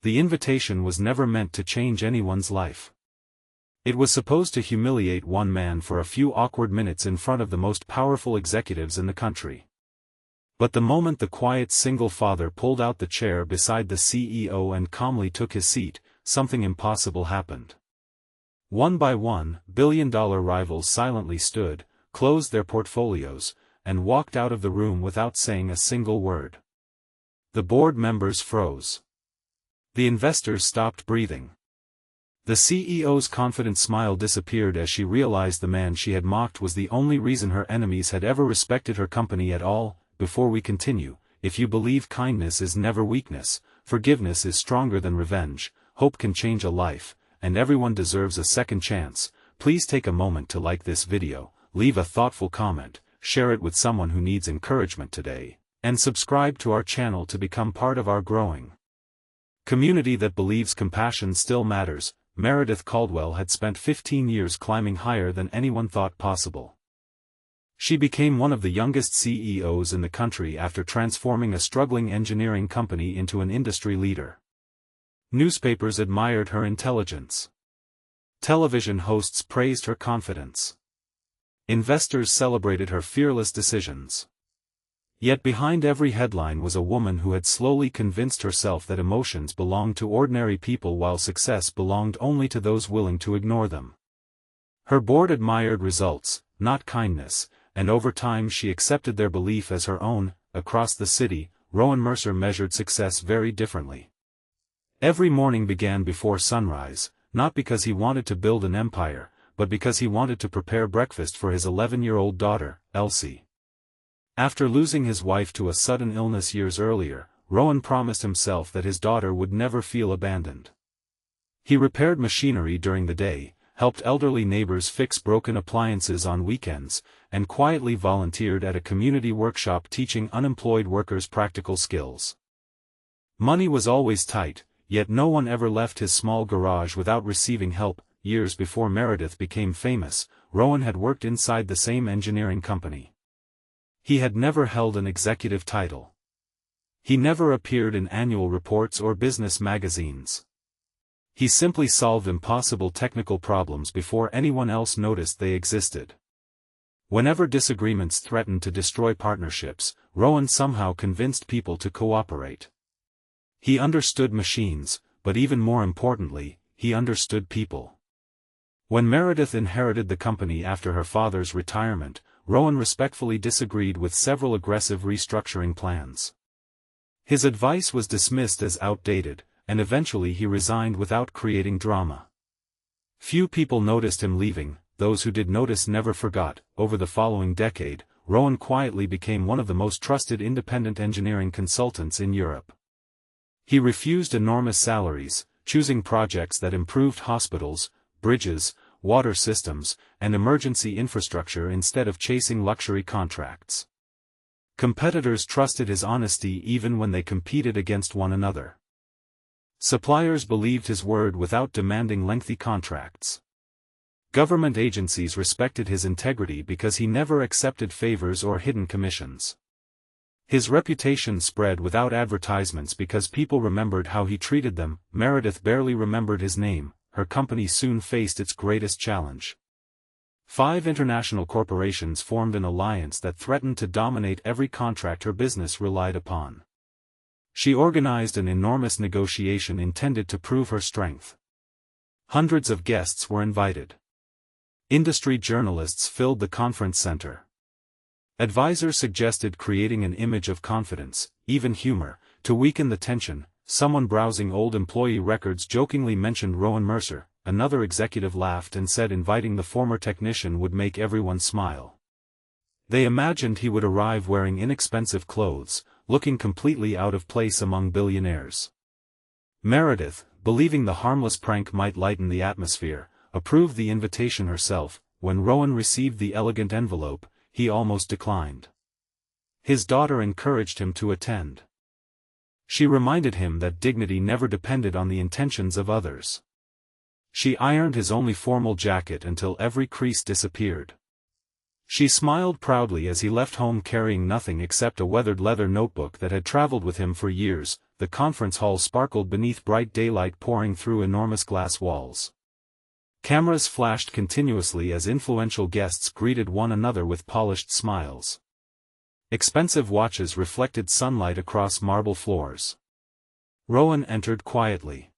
The invitation was never meant to change anyone's life. It was supposed to humiliate one man for a few awkward minutes in front of the most powerful executives in the country. But the moment the quiet single father pulled out the chair beside the CEO and calmly took his seat, something impossible happened. One by one, billion-dollar rivals silently stood, closed their portfolios, and walked out of the room without saying a single word. The board members froze. The investors stopped breathing. The CEO's confident smile disappeared as she realized the man she had mocked was the only reason her enemies had ever respected her company at all. Before we continue, if you believe kindness is never weakness, forgiveness is stronger than revenge, hope can change a life, and everyone deserves a second chance, please take a moment to like this video, leave a thoughtful comment, share it with someone who needs encouragement today, and subscribe to our channel to become part of our growing community that believes compassion still matters. Meredith Caldwell had spent 15 years climbing higher than anyone thought possible. She became one of the youngest CEOs in the country after transforming a struggling engineering company into an industry leader. Newspapers admired her intelligence. Television hosts praised her confidence. Investors celebrated her fearless decisions. Yet behind every headline was a woman who had slowly convinced herself that emotions belonged to ordinary people while success belonged only to those willing to ignore them. Her board admired results, not kindness, and over time she accepted their belief as her own. Across the city, Rowan Mercer measured success very differently. Every morning began before sunrise, not because he wanted to build an empire, but because he wanted to prepare breakfast for his 11-year-old daughter, Elsie. After losing his wife to a sudden illness years earlier, Rowan promised himself that his daughter would never feel abandoned. He repaired machinery during the day, helped elderly neighbors fix broken appliances on weekends, and quietly volunteered at a community workshop teaching unemployed workers practical skills. Money was always tight, yet no one ever left his small garage without receiving help. Years before Meredith became famous, Rowan had worked inside the same engineering company. He had never held an executive title. He never appeared in annual reports or business magazines. He simply solved impossible technical problems before anyone else noticed they existed. Whenever disagreements threatened to destroy partnerships, Rowan somehow convinced people to cooperate. He understood machines, but even more importantly, he understood people. When Meredith inherited the company after her father's retirement, Rowan respectfully disagreed with several aggressive restructuring plans. His advice was dismissed as outdated, and eventually he resigned without creating drama. Few people noticed him leaving, those who did notice never forgot. Over the following decade, Rowan quietly became one of the most trusted independent engineering consultants in Europe. He refused enormous salaries, choosing projects that improved hospitals, bridges, water systems, and emergency infrastructure instead of chasing luxury contracts. Competitors trusted his honesty even when they competed against one another. Suppliers believed his word without demanding lengthy contracts. Government agencies respected his integrity because he never accepted favors or hidden commissions. His reputation spread without advertisements because people remembered how he treated them. Meredith barely remembered his name. Her company soon faced its greatest challenge. 5 international corporations formed an alliance that threatened to dominate every contract her business relied upon. She organized an enormous negotiation intended to prove her strength. Hundreds of guests were invited. Industry journalists filled the conference center. Advisors suggested creating an image of confidence, even humor, to weaken the tension. Someone browsing old employee records jokingly mentioned Rowan Mercer. Another executive laughed and said inviting the former technician would make everyone smile. They imagined he would arrive wearing inexpensive clothes, looking completely out of place among billionaires. Meredith, believing the harmless prank might lighten the atmosphere, approved the invitation herself. When Rowan received the elegant envelope, he almost declined. His daughter encouraged him to attend. She reminded him that dignity never depended on the intentions of others. She ironed his only formal jacket until every crease disappeared. She smiled proudly as he left home carrying nothing except a weathered leather notebook that had traveled with him for years. the conference hall sparkled beneath bright daylight pouring through enormous glass walls. Cameras flashed continuously as influential guests greeted one another with polished smiles. Expensive watches reflected sunlight across marble floors. Rowan entered quietly.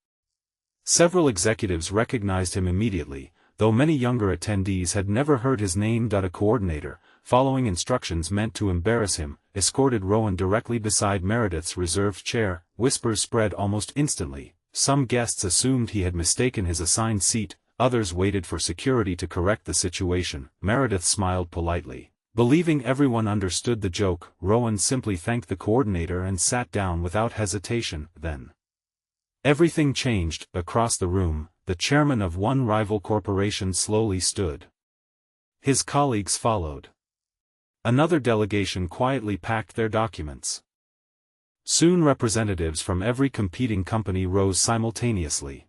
Several executives recognized him immediately, though many younger attendees had never heard his name. A coordinator, following instructions meant to embarrass him, escorted Rowan directly beside Meredith's reserved chair. Whispers spread almost instantly. Some guests assumed he had mistaken his assigned seat, others waited for security to correct the situation. Meredith smiled politely. Believing everyone understood the joke, Rowan simply thanked the coordinator and sat down without hesitation. Then everything changed. Across the room, the chairman of one rival corporation slowly stood. His colleagues followed. Another delegation quietly packed their documents. Soon representatives from every competing company rose simultaneously.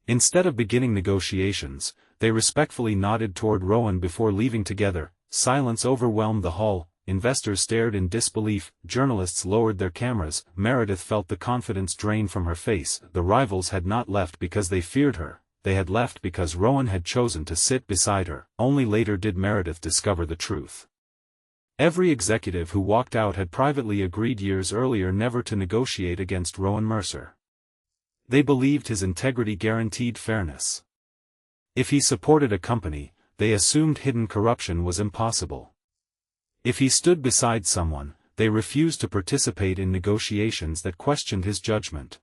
Instead of beginning negotiations, they respectfully nodded toward Rowan before leaving together. Silence overwhelmed the hall. Investors stared in disbelief, journalists lowered their cameras. Meredith felt the confidence drain from her face. The rivals had not left because they feared her, they had left because Rowan had chosen to sit beside her. Only later did Meredith discover the truth. Every executive who walked out had privately agreed years earlier never to negotiate against Rowan Mercer. They believed his integrity guaranteed fairness. If he supported a company, they assumed hidden corruption was impossible. If he stood beside someone, they refused to participate in negotiations that questioned his judgment.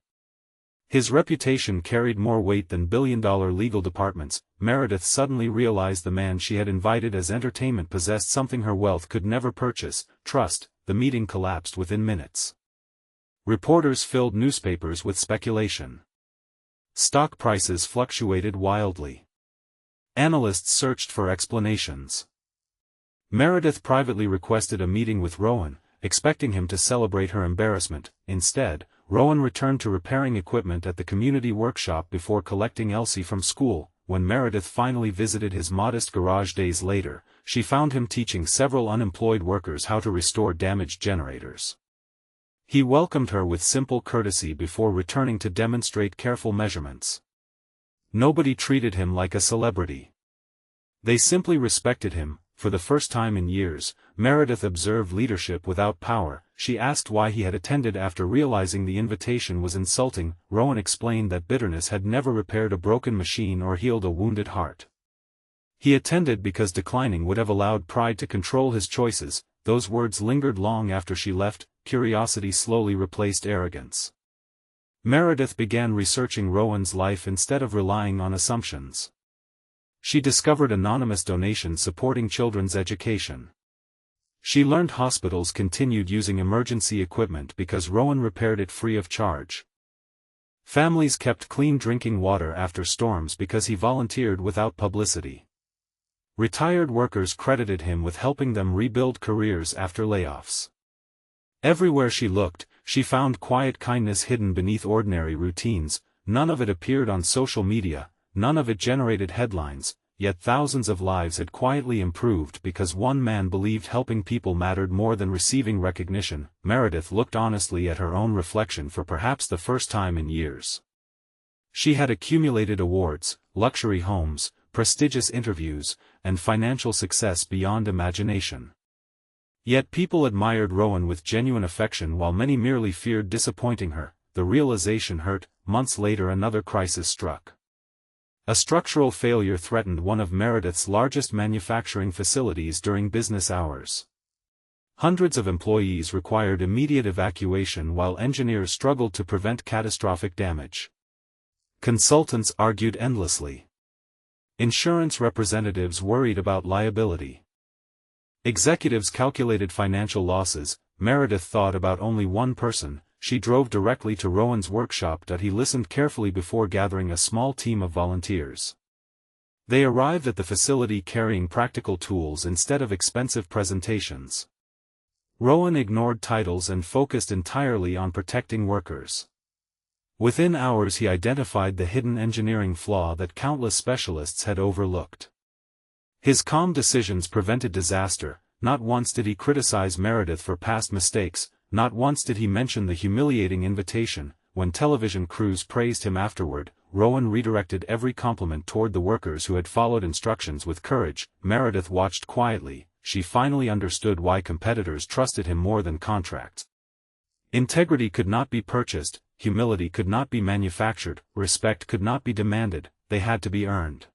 His reputation carried more weight than billion-dollar legal departments. Meredith suddenly realized the man she had invited as entertainment possessed something her wealth could never purchase: trust. The meeting collapsed within minutes. Reporters filled newspapers with speculation. Stock prices fluctuated wildly. Analysts searched for explanations. Meredith privately requested a meeting with Rowan, expecting him to celebrate her embarrassment. Instead, Rowan returned to repairing equipment at the community workshop before collecting Elsie from school. When Meredith finally visited his modest garage days later, she found him teaching several unemployed workers how to restore damaged generators. He welcomed her with simple courtesy before returning to demonstrate careful measurements. Nobody treated him like a celebrity. They simply respected him. For the first time in years, Meredith observed leadership without power. She asked why he had attended after realizing the invitation was insulting. Rowan explained that bitterness had never repaired a broken machine or healed a wounded heart. He attended because declining would have allowed pride to control his choices. Those words lingered long after she left. Curiosity slowly replaced arrogance. Meredith began researching Rowan's life instead of relying on assumptions. She discovered anonymous donations supporting children's education. She learned hospitals continued using emergency equipment because Rowan repaired it free of charge. Families kept clean drinking water after storms because he volunteered without publicity. Retired workers credited him with helping them rebuild careers after layoffs. Everywhere she looked, she found quiet kindness hidden beneath ordinary routines. None of it appeared on social media, none of it generated headlines, yet thousands of lives had quietly improved because one man believed helping people mattered more than receiving recognition. Meredith looked honestly at her own reflection for perhaps the first time in years. She had accumulated awards, luxury homes, prestigious interviews, and financial success beyond imagination. Yet people admired Rowan with genuine affection while many merely feared disappointing her. The realization hurt. Months later another crisis struck. A structural failure threatened one of Meredith's largest manufacturing facilities during business hours. Hundreds of employees required immediate evacuation while engineers struggled to prevent catastrophic damage. Consultants argued endlessly. Insurance representatives worried about liability. Executives calculated financial losses. Meredith thought about only one person. She drove directly to Rowan's workshop. He listened carefully before gathering a small team of volunteers. They arrived at the facility carrying practical tools instead of expensive presentations. Rowan ignored titles and focused entirely on protecting workers. Within hours he identified the hidden engineering flaw that countless specialists had overlooked. His calm decisions prevented disaster. Not once did he criticize Meredith for past mistakes. Not once did he mention the humiliating invitation. When television crews praised him afterward, Rowan redirected every compliment toward the workers who had followed instructions with courage. Meredith watched quietly. She finally understood why competitors trusted him more than contracts. Integrity could not be purchased, humility could not be manufactured, respect could not be demanded, they had to be earned.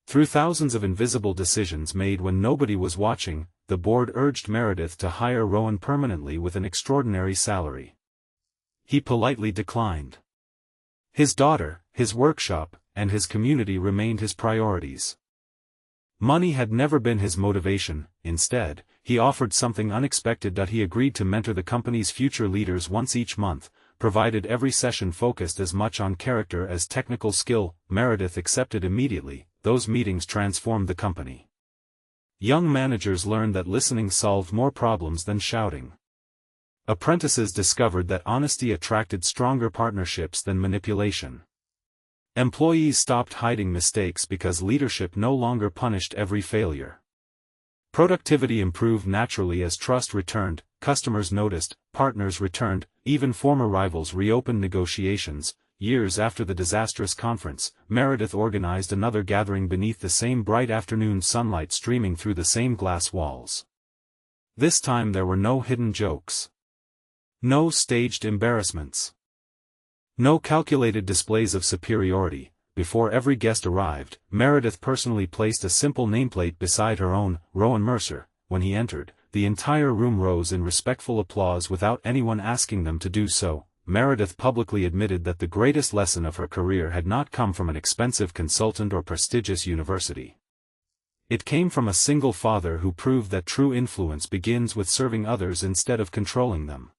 Through thousands of invisible decisions made when nobody was watching, the board urged Meredith to hire Rowan permanently with an extraordinary salary. He politely declined. His daughter, his workshop, and his community remained his priorities. Money had never been his motivation. Instead, he offered something unexpected: that he agreed to mentor the company's future leaders once each month, provided every session focused as much on character as technical skill. Meredith accepted immediately. Those meetings transformed the company. Young managers learned that listening solved more problems than shouting. Apprentices discovered that honesty attracted stronger partnerships than manipulation. Employees stopped hiding mistakes because leadership no longer punished every failure. Productivity improved naturally as trust returned, customers noticed, partners returned, even former rivals reopened negotiations. Years after the disastrous conference, Meredith organized another gathering beneath the same bright afternoon sunlight streaming through the same glass walls. This time there were no hidden jokes. No staged embarrassments. No calculated displays of superiority. Before every guest arrived, Meredith personally placed a simple nameplate beside her own, Rowan Mercer. When he entered, the entire room rose in respectful applause without anyone asking them to do so. Meredith publicly admitted that the greatest lesson of her career had not come from an expensive consultant or prestigious university. It came from a single father who proved that true influence begins with serving others instead of controlling them.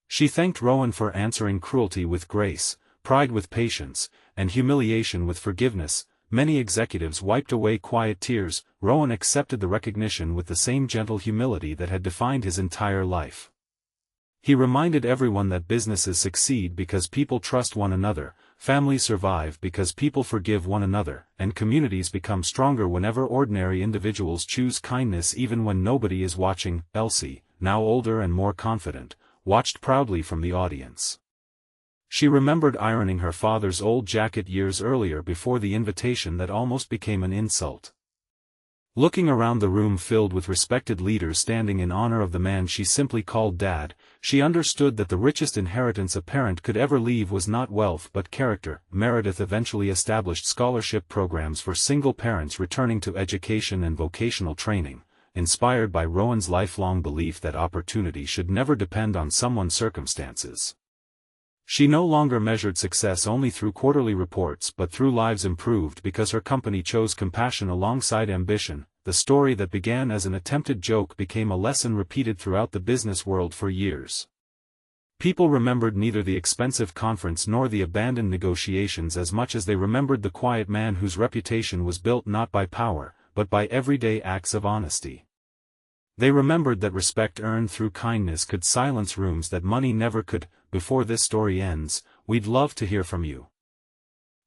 She thanked Rowan for answering cruelty with grace, pride with patience, and humiliation with forgiveness. Many executives wiped away quiet tears. Rowan accepted the recognition with the same gentle humility that had defined his entire life. He reminded everyone that businesses succeed because people trust one another, families survive because people forgive one another, and communities become stronger whenever ordinary individuals choose kindness even when nobody is watching. Elsie, now older and more confident, watched proudly from the audience. She remembered ironing her father's old jacket years earlier before the invitation that almost became an insult. Looking around the room filled with respected leaders standing in honor of the man she simply called Dad, she understood that the richest inheritance a parent could ever leave was not wealth but character. Meredith eventually established scholarship programs for single parents returning to education and vocational training, inspired by Rowan's lifelong belief that opportunity should never depend on someone's circumstances. She no longer measured success only through quarterly reports but through lives improved because her company chose compassion alongside ambition. The story that began as an attempted joke became a lesson repeated throughout the business world for years. People remembered neither the expensive conference nor the abandoned negotiations as much as they remembered the quiet man whose reputation was built not by power, but by everyday acts of honesty. They remembered that respect earned through kindness could silence rooms that money never could. Before this story ends, we'd love to hear from you.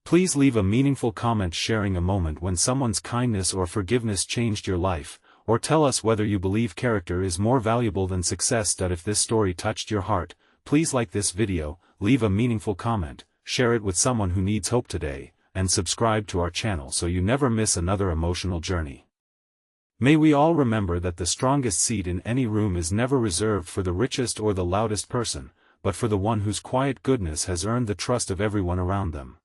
Please leave a meaningful comment sharing a moment when someone's kindness or forgiveness changed your life, or tell us whether you believe character is more valuable than success. If this story touched your heart, please like this video, leave a meaningful comment, share it with someone who needs hope today, and subscribe to our channel so you never miss another emotional journey. May we all remember that the strongest seat in any room is never reserved for the richest or the loudest person, but for the one whose quiet goodness has earned the trust of everyone around them.